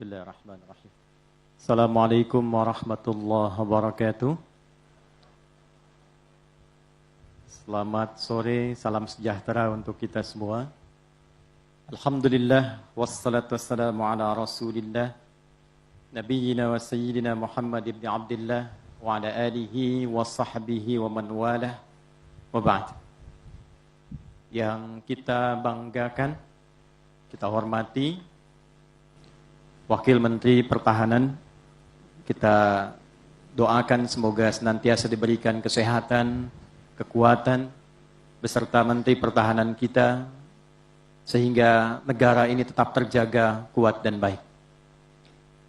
Bismillahirrahmanirrahim. Assalamualaikum warahmatullahi wabarakatuh. Selamat sore, salam sejahtera untuk kita semua. Alhamdulillah, wassalatu wassalamu ala rasulillah, nabiyyina wa sayyidina Muhammad ibn Abdullah, wa ala alihi wa sahbihi wa man walah, wa ba'd. Yang kita banggakan, kita hormati, Wakil Menteri Pertahanan, kita doakan semoga senantiasa diberikan kesehatan, kekuatan, beserta Menteri Pertahanan kita, sehingga negara ini tetap terjaga, kuat dan baik.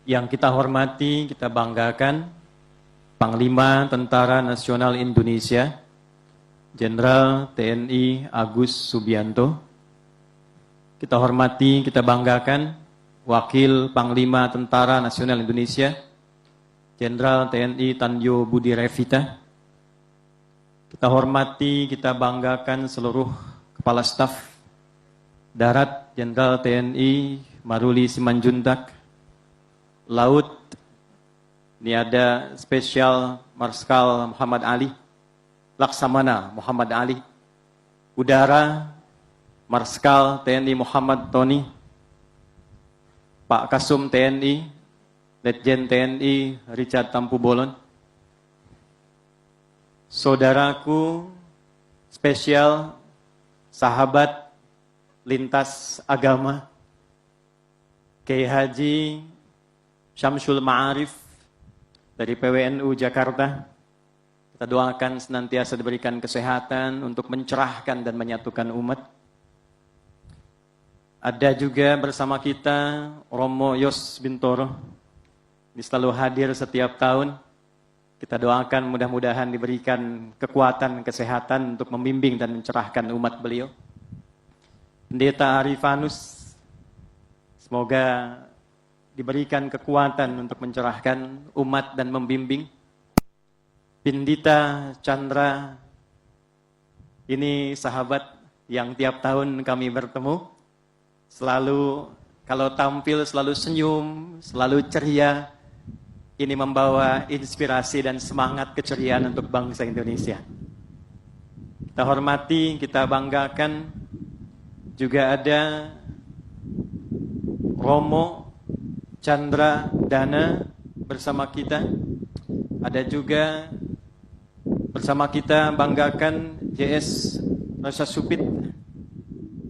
Yang kita hormati, kita banggakan, Panglima Tentara Nasional Indonesia, Jenderal TNI Agus Subianto. Kita hormati, kita banggakan, Wakil Panglima Tentara Nasional Indonesia, Jenderal TNI Tanyo Budi Revita. Kita hormati, kita banggakan seluruh Kepala Staf Darat, Jenderal TNI Maruli Simanjuntak. Laut, ini ada Spesial Marskal Muhammad Ali, Laksamana Muhammad Ali. Udara, Marskal TNI Muhammad Tony. Pak Kasum TNI, Letjen TNI Richard Tampu Bolon. Saudaraku spesial, sahabat lintas agama, Kiai Haji Syamsul Ma'arif dari PWNU Jakarta. Kita doakan senantiasa diberikan kesehatan untuk mencerahkan dan menyatukan umat. Ada juga bersama kita Romo Yos Bintoro. Ini selalu hadir setiap tahun. Kita doakan mudah-mudahan diberikan kekuatan, kesehatan untuk membimbing dan mencerahkan umat beliau. Pendeta Arifanus, semoga diberikan kekuatan untuk mencerahkan umat dan membimbing. Pendeta Chandra, ini sahabat yang tiap tahun kami bertemu. Selalu kalau tampil selalu senyum, selalu ceria. Ini membawa inspirasi dan semangat keceriaan untuk bangsa Indonesia. Kita hormati, kita banggakan. Juga ada Romo Chandra Dana bersama kita. Ada juga bersama kita banggakan JS Rasa Supit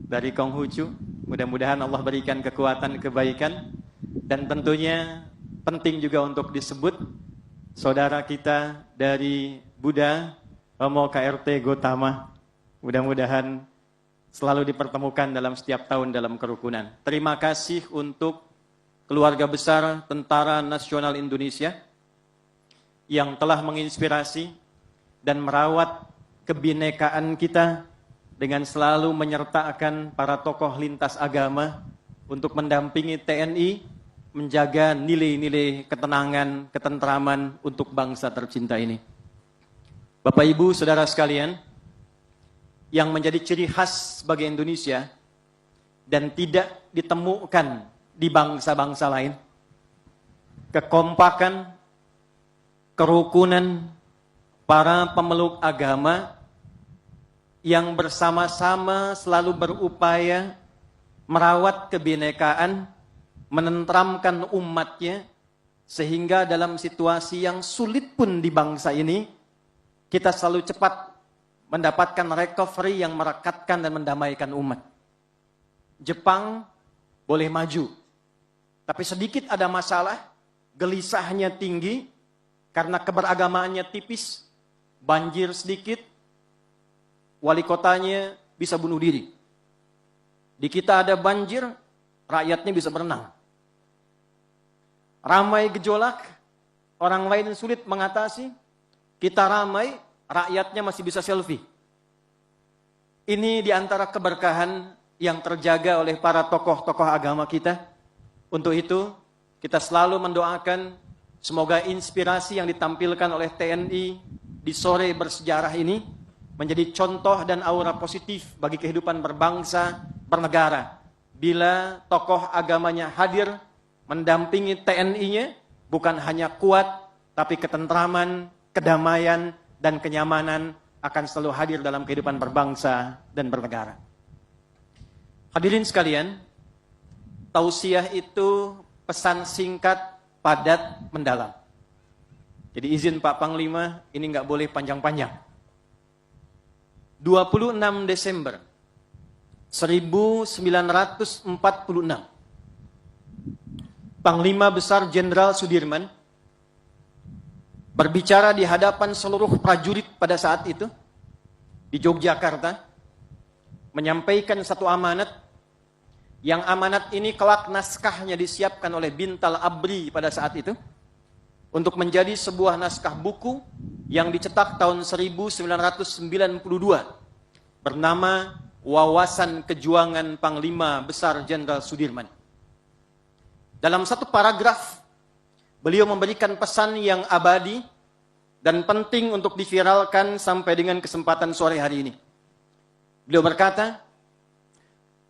dari Konghucu. Mudah-mudahan Allah berikan kekuatan, kebaikan. Dan tentunya penting juga untuk disebut saudara kita dari Buddha, Romo KRT Gotama. Mudah-mudahan selalu dipertemukan dalam setiap tahun dalam kerukunan. Terima kasih untuk keluarga besar Tentara Nasional Indonesia yang telah menginspirasi dan merawat kebinekaan kita dengan selalu menyertakan para tokoh lintas agama untuk mendampingi TNI, menjaga nilai-nilai ketenangan, ketentraman untuk bangsa tercinta ini. Bapak Ibu, saudara sekalian, yang menjadi ciri khas bagi Indonesia dan tidak ditemukan di bangsa-bangsa lain, kekompakan, kerukunan para pemeluk agama yang bersama-sama selalu berupaya merawat kebinekaan, menentramkan umatnya, sehingga dalam situasi yang sulit pun di bangsa ini, kita selalu cepat mendapatkan recovery yang merekatkan dan mendamaikan umat. Jepang boleh maju, tapi sedikit ada masalah, gelisahnya tinggi, karena keberagamaannya tipis, banjir sedikit, wali kotanya bisa bunuh diri. Di kita ada banjir, rakyatnya bisa berenang. Ramai gejolak, orang lain sulit mengatasi. Kita ramai, rakyatnya masih bisa selfie. Ini diantara keberkahan yang terjaga oleh para tokoh-tokoh agama kita. Untuk itu, kita selalu mendoakan semoga inspirasi yang ditampilkan oleh TNI di sore bersejarah ini menjadi contoh dan aura positif bagi kehidupan berbangsa, bernegara. Bila tokoh agamanya hadir, mendampingi TNI-nya bukan hanya kuat, tapi ketentraman, kedamaian, dan kenyamanan akan selalu hadir dalam kehidupan berbangsa dan bernegara. Hadirin sekalian, tausiah itu pesan singkat, padat, mendalam. Jadi izin Pak Panglima, ini nggak boleh panjang-panjang. 26 Desember 1946, Panglima Besar Jenderal Sudirman berbicara di hadapan seluruh prajurit pada saat itu di Yogyakarta, menyampaikan satu amanat, yang amanat ini kelak naskahnya disiapkan oleh Bintal Abri pada saat itu, untuk menjadi sebuah naskah buku yang dicetak tahun 1992 bernama Wawasan Kejuangan Panglima Besar Jenderal Sudirman. Dalam satu paragraf, beliau memberikan pesan yang abadi dan penting untuk diviralkan sampai dengan kesempatan sore hari ini. Beliau berkata,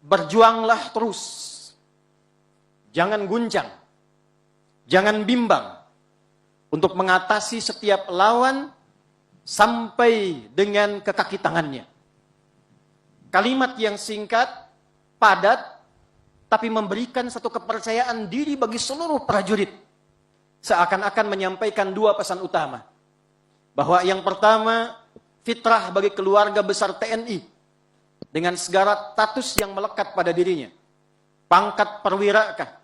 berjuanglah terus, jangan guncang, jangan bimbang, untuk mengatasi setiap lawan sampai dengan ke kaki tangannya. Kalimat yang singkat, padat, tapi memberikan satu kepercayaan diri bagi seluruh prajurit. Seakan-akan menyampaikan dua pesan utama. Bahwa yang pertama, fitrah bagi keluarga besar TNI. Dengan segala status yang melekat pada dirinya. Pangkat perwira kah?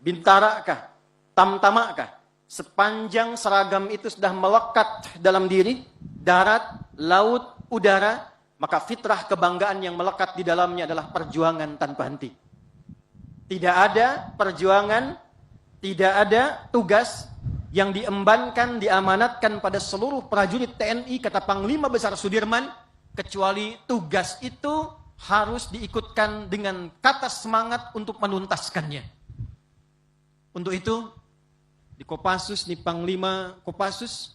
Bintara kah? Tamtama kah? Sepanjang seragam itu sudah melekat dalam diri, darat, laut, udara, maka fitrah kebanggaan yang melekat di dalamnya adalah perjuangan tanpa henti. Tidak ada perjuangan, tidak ada tugas yang diembankan, diamanatkan pada seluruh prajurit TNI, kata Panglima Besar Sudirman, kecuali tugas itu harus diikutkan dengan kata semangat untuk menuntaskannya. Untuk itu, di Kopassus, di Panglima Kopassus,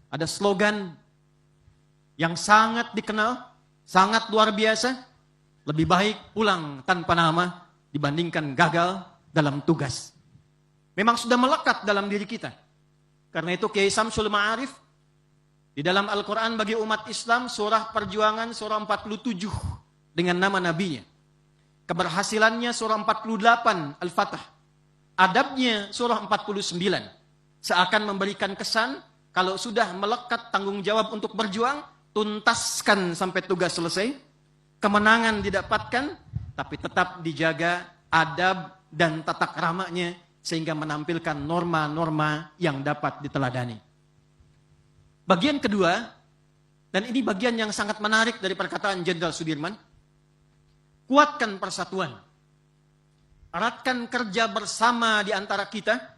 ada slogan yang sangat dikenal, sangat luar biasa, lebih baik pulang tanpa nama dibandingkan gagal dalam tugas. Memang sudah melekat dalam diri kita. Karena itu Kiai Samsul Ma'arif, di dalam Al-Quran bagi umat Islam, surah perjuangan, surah 47, dengan nama nabinya. Keberhasilannya surah 48, Al-Fatah. Adabnya surah 49. Seakan memberikan kesan, kalau sudah melekat tanggung jawab untuk berjuang, tuntaskan sampai tugas selesai. Kemenangan didapatkan, tapi tetap dijaga adab dan tata keramanya, sehingga menampilkan norma-norma yang dapat diteladani. Bagian kedua, dan ini bagian yang sangat menarik dari perkataan Jenderal Sudirman, kuatkan persatuan. Eratkan kerja bersama di antara kita,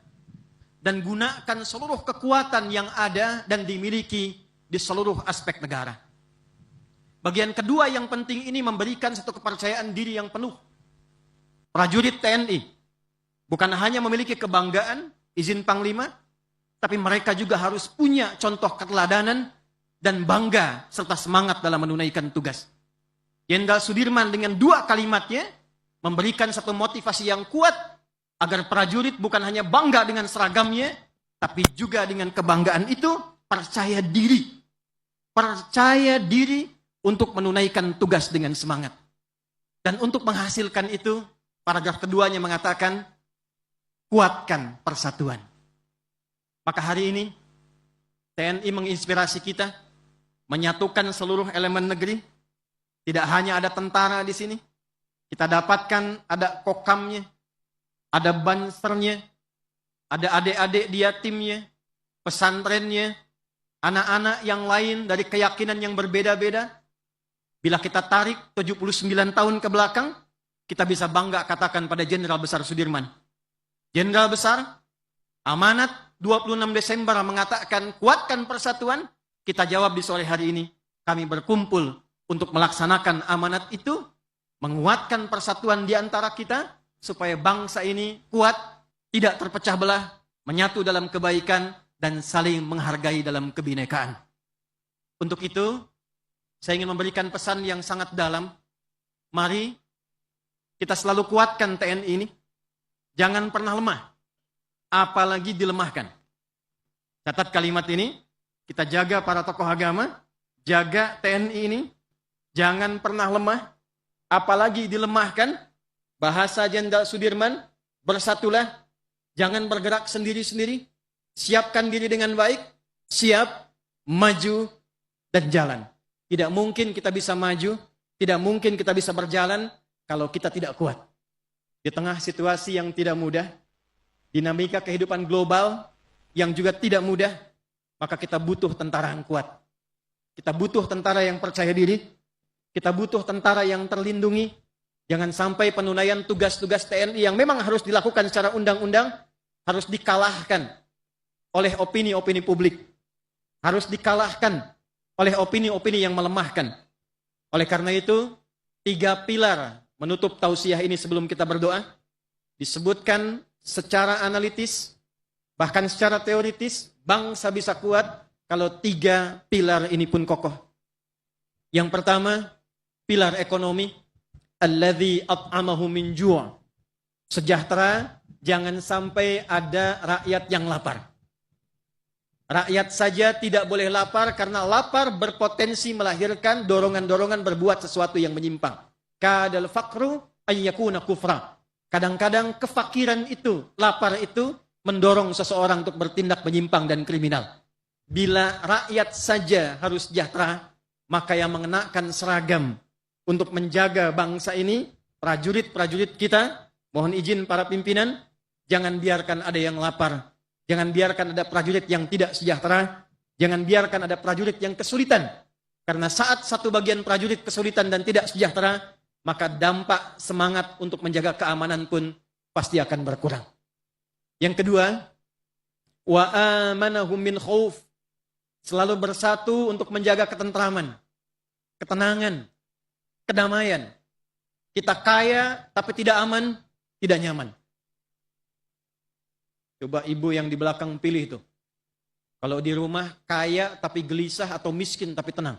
dan gunakan seluruh kekuatan yang ada dan dimiliki di seluruh aspek negara. Bagian kedua yang penting ini memberikan satu kepercayaan diri yang penuh. Prajurit TNI bukan hanya memiliki kebanggaan, izin Panglima, tapi mereka juga harus punya contoh keteladanan dan bangga serta semangat dalam menunaikan tugas. Jenderal Sudirman dengan dua kalimatnya memberikan satu motivasi yang kuat agar prajurit bukan hanya bangga dengan seragamnya, tapi juga dengan kebanggaan itu percaya diri. Percaya diri untuk menunaikan tugas dengan semangat. Dan untuk menghasilkan itu, paragraf keduanya mengatakan, kuatkan persatuan. Maka hari ini, TNI menginspirasi kita, menyatukan seluruh elemen negeri. Tidak hanya ada tentara di sini, kita dapatkan ada kokamnya, ada bansernya, ada adik-adik dia timnya, pesantrennya, anak-anak yang lain dari keyakinan yang berbeda-beda. Bila kita tarik 79 tahun ke belakang, kita bisa bangga katakan pada Jenderal Besar Sudirman. Jenderal Besar, amanat 26 Desember mengatakan kuatkan persatuan, kita jawab di sore hari ini, kami berkumpul untuk melaksanakan amanat itu, menguatkan persatuan di antara kita, supaya bangsa ini kuat, tidak terpecah belah, menyatu dalam kebaikan, dan saling menghargai dalam kebinekaan. Untuk itu, saya ingin memberikan pesan yang sangat dalam. Mari kita selalu kuatkan TNI ini. Jangan pernah lemah. apalagi dilemahkan. Catat kalimat ini, kita jaga para tokoh agama, jaga TNI ini, jangan pernah lemah, apalagi dilemahkan. Bahasa Jenderal Sudirman, bersatulah, jangan bergerak sendiri-sendiri, siapkan diri dengan baik, siap, maju, dan jalan. Tidak mungkin kita bisa maju, tidak mungkin kita bisa berjalan kalau kita tidak kuat. Di tengah situasi yang tidak mudah, dinamika kehidupan global yang juga tidak mudah, maka kita butuh tentara yang kuat. Kita butuh tentara yang percaya diri, kita butuh tentara yang terlindungi. Jangan sampai penunaian tugas-tugas TNI yang memang harus dilakukan secara undang-undang, harus dikalahkan oleh opini-opini publik. Harus dikalahkan oleh opini-opini yang melemahkan. Oleh karena itu, 3 pilar menutup tausiah ini sebelum kita berdoa, disebutkan secara analitis, bahkan secara teoritis, bangsa bisa kuat kalau 3 pilar ini pun kokoh. Yang pertama, pilar ekonomi, alladzi at'amahu min ju'. Sejahtera, jangan sampai ada rakyat yang lapar. Rakyat saja tidak boleh lapar karena lapar berpotensi melahirkan dorongan-dorongan berbuat sesuatu yang menyimpang. Kadal faqru ayyakuna kufra. Kadang-kadang kefakiran itu, lapar itu mendorong seseorang untuk bertindak menyimpang dan kriminal. Bila rakyat saja harus sejahtera, maka yang mengenakan seragam untuk menjaga bangsa ini, prajurit-prajurit kita, mohon izin para pimpinan, jangan biarkan ada yang lapar. Jangan biarkan ada prajurit yang tidak sejahtera. Jangan biarkan ada prajurit yang kesulitan. Karena saat satu bagian prajurit kesulitan dan tidak sejahtera, maka dampak semangat untuk menjaga keamanan pun pasti akan berkurang. Yang kedua, wa amanahum min khauf. Selalu bersatu untuk menjaga ketentraman, ketenangan, kedamaian. Kita kaya tapi tidak aman, tidak nyaman. Coba ibu yang di belakang pilih itu. Kalau di rumah kaya tapi gelisah atau miskin tapi tenang.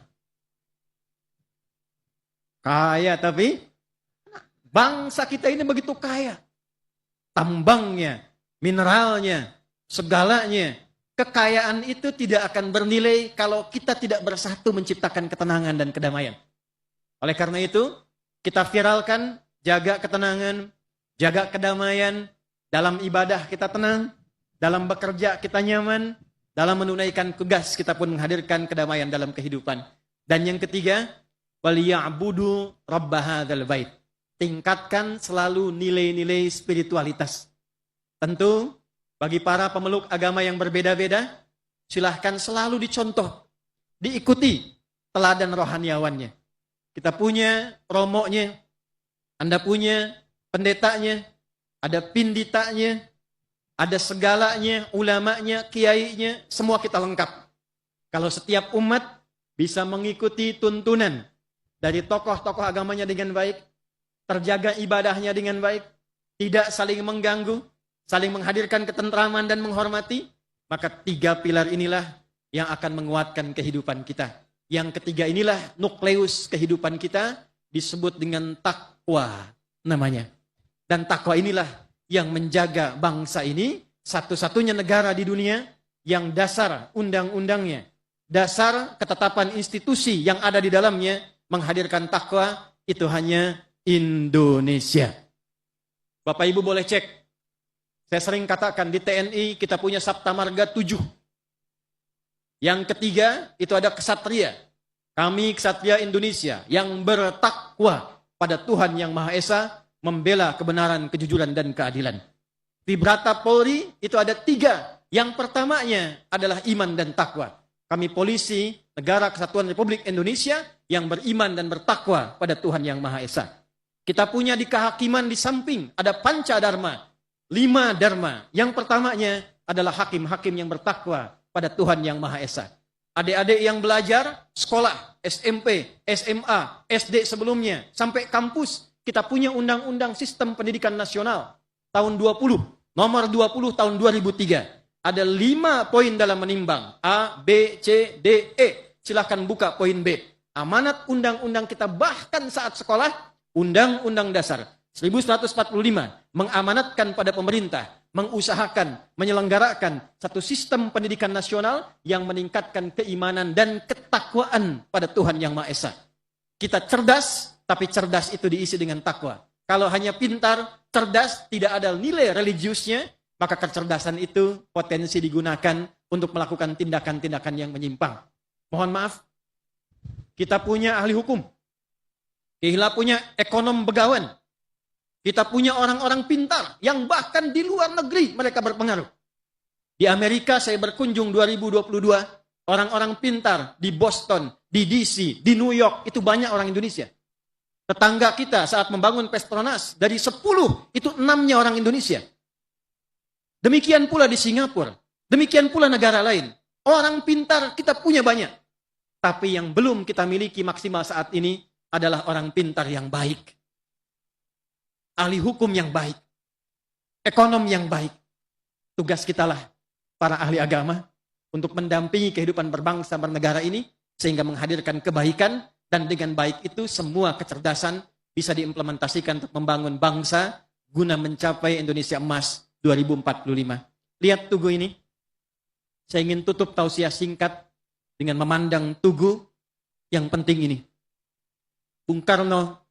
Kaya tapi bangsa kita ini begitu kaya. Tambangnya, mineralnya, segalanya. Kekayaan itu tidak akan bernilai kalau kita tidak bersatu menciptakan ketenangan dan kedamaian. Oleh karena itu, kita viralkan, jaga ketenangan, jaga kedamaian. Dalam ibadah kita tenang, dalam bekerja kita nyaman, dalam menunaikan tugas kita pun menghadirkan kedamaian dalam kehidupan. Dan yang ketiga, waliya'budu rabb hadzal bait. Tingkatkan selalu nilai-nilai spiritualitas. Tentu bagi para pemeluk agama yang berbeda-beda, silahkan selalu dicontoh, diikuti teladan rohaniawannya. Kita punya romonya, Anda punya pendetanya, ada pinditanya, ada segalanya, ulamanya, kiainya, semua kita lengkap. Kalau setiap umat bisa mengikuti tuntunan dari tokoh-tokoh agamanya dengan baik, terjaga ibadahnya dengan baik, tidak saling mengganggu, saling menghadirkan ketentraman dan menghormati, maka 3 pilar inilah yang akan menguatkan kehidupan kita. Yang ketiga inilah nukleus kehidupan kita, disebut dengan takwa namanya. Dan takwa inilah yang menjaga bangsa ini, satu-satunya negara di dunia yang dasar undang-undangnya, dasar ketetapan institusi yang ada di dalamnya menghadirkan takwa, itu hanya Indonesia. Bapak Ibu boleh cek. Saya sering katakan di TNI kita punya Sabta Marga 7. Yang ketiga itu ada kesatria. Kami kesatria Indonesia yang bertakwa pada Tuhan yang Maha Esa, membela kebenaran, kejujuran, dan keadilan. Vibrata Polri itu ada 3. Yang pertamanya adalah iman dan takwa. Kami polisi negara kesatuan Republik Indonesia yang beriman dan bertakwa pada Tuhan yang Maha Esa. Kita punya di kehakiman di samping ada panca dharma, 5 dharma. Yang pertamanya adalah hakim-hakim yang bertakwa pada Tuhan yang Maha Esa. Adik-adik yang belajar sekolah, SMP, SMA, SD sebelumnya, sampai kampus, kita punya undang-undang sistem pendidikan nasional tahun 20, nomor 20 tahun 2003. Ada 5 poin dalam menimbang. A, B, C, D, E. Silahkan buka poin B. Amanat undang-undang kita bahkan saat sekolah, Undang-Undang Dasar 1145 mengamanatkan pada pemerintah mengusahakan, menyelenggarakan satu sistem pendidikan nasional yang meningkatkan keimanan dan ketakwaan pada Tuhan Yang Maha Esa. Kita cerdas, tapi cerdas itu diisi dengan takwa. Kalau hanya pintar, cerdas, tidak ada nilai religiusnya, maka kecerdasan itu potensi digunakan untuk melakukan tindakan-tindakan yang menyimpang. Mohon maaf, kita punya ahli hukum. Kita punya ekonom begawan. Kita punya orang-orang pintar yang bahkan di luar negeri mereka berpengaruh. Di Amerika saya berkunjung 2022, orang-orang pintar di Boston, di DC, di New York, itu banyak orang Indonesia. Tetangga kita saat membangun Petronas, dari 10 itu 6-nya orang Indonesia. Demikian pula di Singapura, demikian pula negara lain. Orang pintar kita punya banyak. Tapi yang belum kita miliki maksimal saat ini adalah orang pintar yang baik. Ahli hukum yang baik. Ekonom yang baik. Tugas kita lah, para ahli agama, untuk mendampingi kehidupan berbangsa bernegara ini, sehingga menghadirkan kebaikan, dan dengan baik itu semua kecerdasan bisa diimplementasikan untuk membangun bangsa, guna mencapai Indonesia Emas 2045. Lihat Tugu ini. Saya ingin tutup tausiah singkat dengan memandang Tugu yang penting ini. Bung Karno,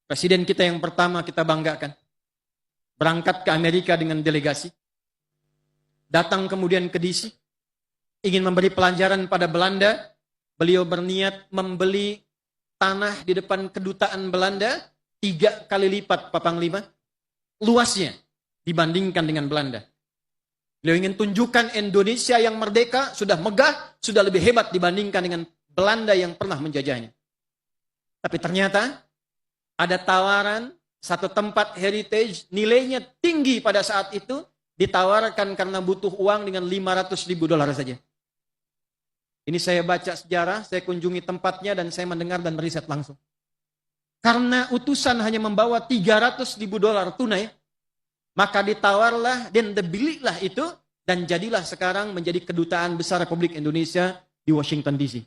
presiden kita yang pertama kita banggakan, berangkat ke Amerika dengan delegasi, datang kemudian ke DC, ingin memberi pelajaran pada Belanda. Beliau berniat membeli tanah di depan kedutaan Belanda 3 kali lipat Papang 5 luasnya dibandingkan dengan Belanda. Beliau ingin tunjukkan Indonesia yang merdeka sudah megah, sudah lebih hebat dibandingkan dengan Belanda yang pernah menjajahnya. Tapi ternyata ada tawaran satu tempat heritage, nilainya tinggi pada saat itu, ditawarkan karena butuh uang dengan $500.000 saja. Ini saya baca sejarah, saya kunjungi tempatnya dan saya mendengar dan meriset langsung. Karena utusan hanya membawa $300.000 tunai, maka ditawarlah dan dibelilah itu, dan jadilah sekarang menjadi kedutaan besar Republik Indonesia di Washington DC.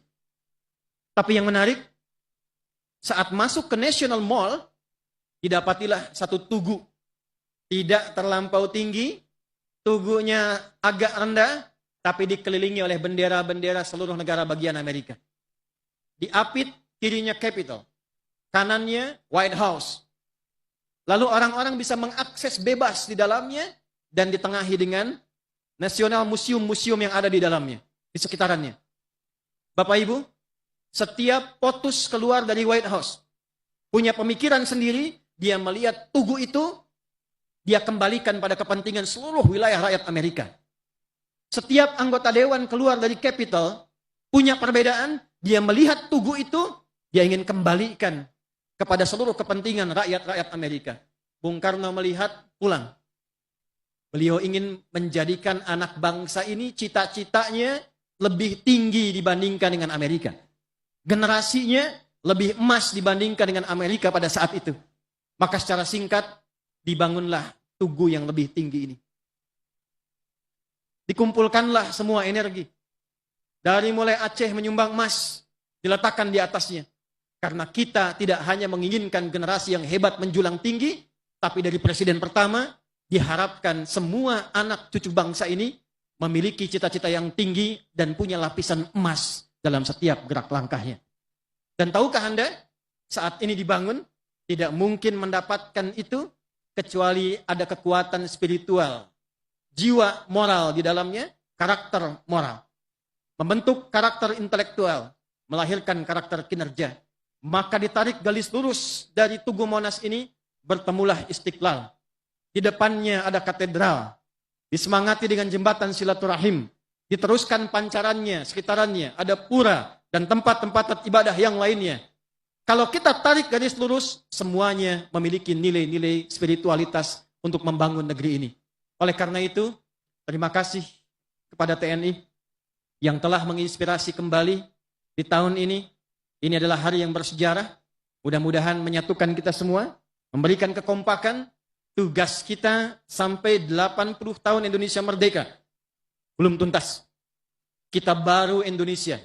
Tapi yang menarik, saat masuk ke National Mall, didapatilah satu tugu. Tidak terlampau tinggi, tugunya agak rendah, tapi dikelilingi oleh bendera-bendera seluruh negara bagian Amerika. Diapit, kirinya Capitol, kanannya White House. Lalu orang-orang bisa mengakses bebas di dalamnya, dan ditengahi dengan National Museum-museum yang ada di dalamnya, di sekitarannya. Bapak Ibu, setiap POTUS keluar dari White House, punya pemikiran sendiri, dia melihat tugu itu, dia kembalikan pada kepentingan seluruh wilayah rakyat Amerika. Setiap anggota dewan keluar dari Capitol, punya perbedaan, dia melihat tugu itu, dia ingin kembalikan kepada seluruh kepentingan rakyat-rakyat Amerika. Bung Karno melihat, pulang. Beliau ingin menjadikan anak bangsa ini cita-citanya lebih tinggi dibandingkan dengan Amerika. Generasinya lebih emas dibandingkan dengan Amerika pada saat itu. Maka secara singkat, dibangunlah tugu yang lebih tinggi ini. Dikumpulkanlah semua energi. Dari mulai Aceh menyumbang emas, diletakkan di atasnya. Karena kita tidak hanya menginginkan generasi yang hebat menjulang tinggi, tapi dari presiden pertama, diharapkan semua anak cucu bangsa ini memiliki cita-cita yang tinggi dan punya lapisan emas dalam setiap gerak langkahnya. Dan tahukah Anda, saat ini dibangun, tidak mungkin mendapatkan itu kecuali ada kekuatan spiritual, jiwa moral di dalamnya, karakter moral. Membentuk karakter intelektual, melahirkan karakter kinerja. Maka ditarik garis lurus dari Tugu Monas ini, bertemulah Istiqlal. Di depannya ada katedral, disemangati dengan jembatan silaturahim, diteruskan pancarannya, sekitarannya, ada pura, dan tempat-tempat ibadah yang lainnya. Kalau kita tarik garis lurus, semuanya memiliki nilai-nilai spiritualitas untuk membangun negeri ini. Oleh karena itu, terima kasih kepada TNI yang telah menginspirasi kembali di tahun ini. Ini adalah hari yang bersejarah, mudah-mudahan menyatukan kita semua, memberikan kekompakan. Tugas kita sampai 80 tahun Indonesia merdeka belum tuntas. Kita baru Indonesia.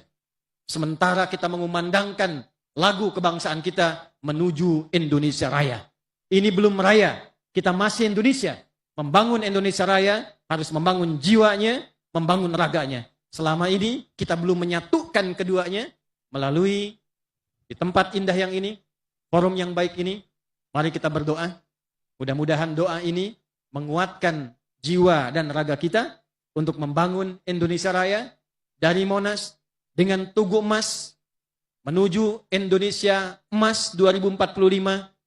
Sementara kita mengumandangkan lagu kebangsaan kita menuju Indonesia Raya. Ini belum raya, kita masih Indonesia. Membangun Indonesia Raya harus membangun jiwanya, membangun raganya. Selama ini kita belum menyatukan keduanya melalui di tempat indah yang ini, forum yang baik ini. Mari kita berdoa. Mudah-mudahan doa ini menguatkan jiwa dan raga kita untuk membangun Indonesia Raya dari Monas dengan Tugu Emas menuju Indonesia Emas 2045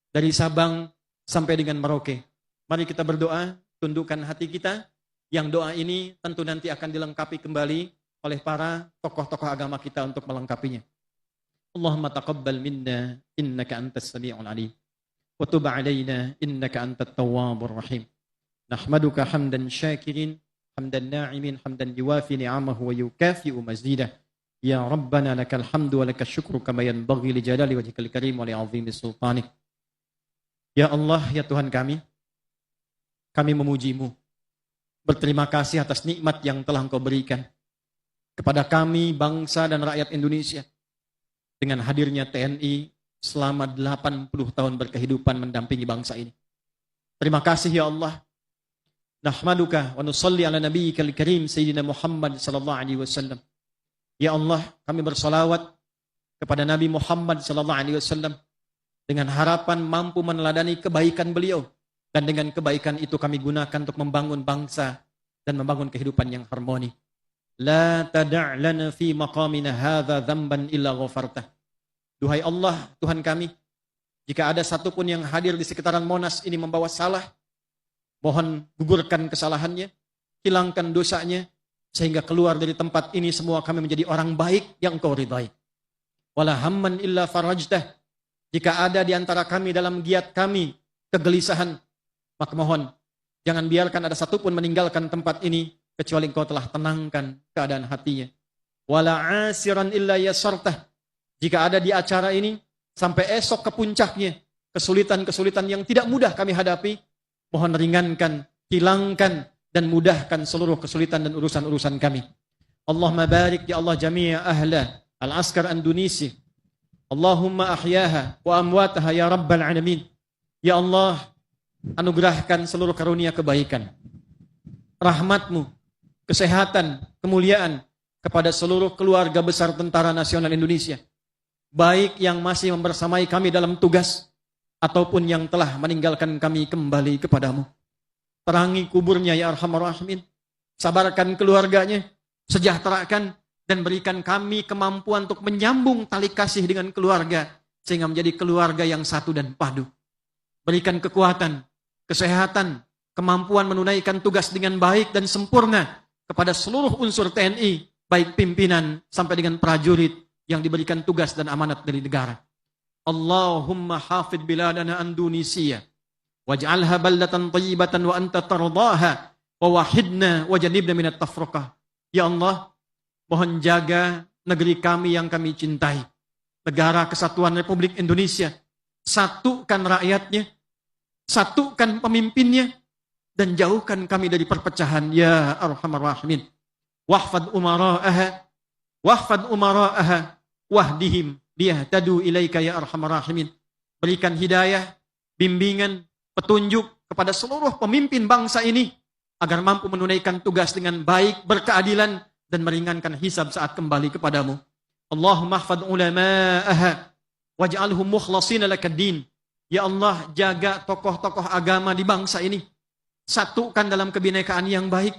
dari Sabang sampai dengan Merauke. Mari kita berdoa, tundukkan hati kita, yang doa ini tentu nanti akan dilengkapi kembali oleh para tokoh-tokoh agama kita untuk melengkapinya. Allahumma taqabbal minna innaka antas sami'ul alim wa tub 'alaina innaka antat tawwabur rahim. Nahmaduka hamdan syakirin, hamdan na'imin, hamdan yuwafi ni'amahu wa yukafi'u mazidah. Ya Rabbana lakal hamdu wa lakal syukru kama yanbaghi li jalali wajhikal karim wa li 'azimi sultanik. Ya Allah, ya Tuhan kami memujimu. Berterima kasih atas nikmat yang telah Engkau berikan kepada kami, bangsa dan rakyat Indonesia. Dengan hadirnya TNI selama 80 tahun berkehidupan mendampingi bangsa ini. Terima kasih ya Allah. Nahmaduka wa nusalli ala nabiyyikal karim Sayyidina Muhammad sallallahu alaihi wasallam. Ya Allah, kami bersalawat kepada Nabi Muhammad sallallahu alaihi wasallam dengan harapan mampu meneladani kebaikan beliau. Dan dengan kebaikan itu kami gunakan untuk membangun bangsa dan membangun kehidupan yang harmoni. La tada' lana fi maqamina hadza dzamban illa ghafartah. Duhai Allah, Tuhan kami, jika ada satupun yang hadir di sekitaran Monas ini membawa salah, mohon gugurkan kesalahannya, hilangkan dosanya, sehingga keluar dari tempat ini semua kami menjadi orang baik yang Engkau ridhai. Wala hamman illa farajtah. Jika ada di antara kami dalam giat kami kegelisahan, maka mohon, jangan biarkan ada satupun meninggalkan tempat ini, kecuali Engkau telah tenangkan keadaan hatinya. Wala asiran illa yasartah. Jika ada di acara ini, sampai esok ke puncaknya, kesulitan-kesulitan yang tidak mudah kami hadapi, mohon ringankan, hilangkan, dan mudahkan seluruh kesulitan dan urusan-urusan kami. Allahumma barik ya Allah jami'a ahla al-askar Indonesia. Allahumma ahyaha wa amwataha ya rabbal alamin. Ya Allah, anugerahkan seluruh karunia kebaikan, rahmat-Mu, kesehatan, kemuliaan kepada seluruh keluarga besar Tentara Nasional Indonesia, baik yang masih membersamai kami dalam tugas ataupun yang telah meninggalkan kami kembali kepadamu. Terangi kuburnya ya Arhamar Rahimin, sabarkan keluarganya, sejahterakan dan berikan kami kemampuan untuk menyambung tali kasih dengan keluarga sehingga menjadi keluarga yang satu dan padu. Berikan kekuatan, kesehatan, kemampuan menunaikan tugas dengan baik dan sempurna kepada seluruh unsur TNI, baik pimpinan sampai dengan prajurit yang diberikan tugas dan amanat dari negara. Allahumma hafid biladana Indonesia, waj'alha baldatan thayyibatan wa anta tardaha, wa wahidna wa janibna minat tafruqah. Ya Allah, mohon jaga negeri kami yang kami cintai, negara kesatuan Republik Indonesia. Satukan rakyatnya, satukan pemimpinnya, dan jauhkan kami dari perpecahan ya Arhamar Rahimin. Wahfad umara'aha wahdihim liyahtadu ilaika ya Arhamar Rahimin. Berikan hidayah, bimbingan, petunjuk kepada seluruh pemimpin bangsa ini agar mampu menunaikan tugas dengan baik, berkeadilan, dan meringankan hisab saat kembali kepadamu. Allahumma hafad ulama'aha waj'alhum mukhlashina lakad-din. Ya Allah, jaga tokoh-tokoh agama di bangsa ini. Satukan dalam kebinekaan yang baik.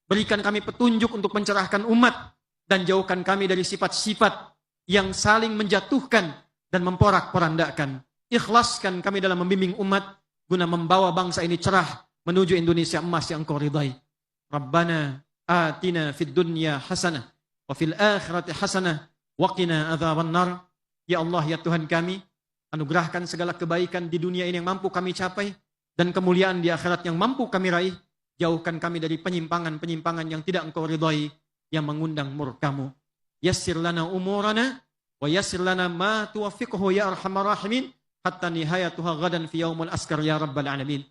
Berikan kami petunjuk untuk mencerahkan umat. Dan jauhkan kami dari sifat-sifat yang saling menjatuhkan dan memporak-porandakan. Ikhlaskan kami dalam membimbing umat guna membawa bangsa ini cerah menuju Indonesia emas yang Engkau ridhai. Rabbana atina fid dunya hasanah wa fil akhirati hasanah wa qina adzabannar. Ya Allah, ya Tuhan kami, anugerahkan segala kebaikan di dunia ini yang mampu kami capai dan kemuliaan di akhirat yang mampu kami raih. Jauhkan kami dari penyimpangan-penyimpangan yang tidak Engkau ridhai, yang mengundang murka-Mu. Yassir lana umurana wa yassir lana ma tuwaffiquhu ya Arhamar Rahimin hatta nihayatuha gadan fi yaumul askar ya Rabbal Alamin.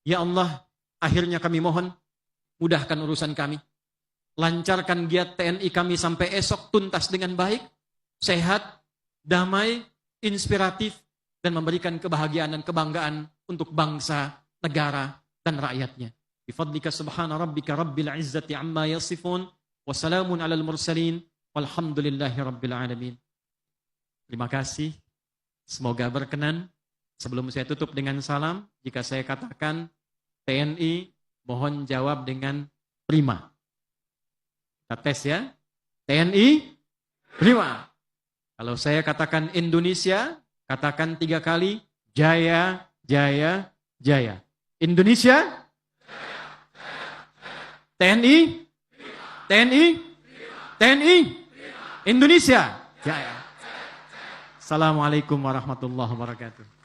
Ya Allah, akhirnya kami mohon, mudahkan urusan kami. Lancarkan giat TNI kami sampai esok tuntas dengan baik, sehat, damai, inspiratif, dan memberikan kebahagiaan dan kebanggaan untuk bangsa, negara, dan rakyatnya. Bifadlika subhana rabbika rabbil izzati amma yasifun. Wassalamun alal mursalin. Walhamdulillahi rabbil alamin. Terima kasih. Semoga berkenan. Sebelum saya tutup dengan salam, jika saya katakan TNI, mohon jawab dengan prima. Kita tes ya. TNI, prima. Kalau saya katakan Indonesia, katakan 3 kali, jaya, jaya, jaya. Indonesia, TNI, TNI, TNI, Indonesia, jaya. Assalamualaikum warahmatullahi wabarakatuh.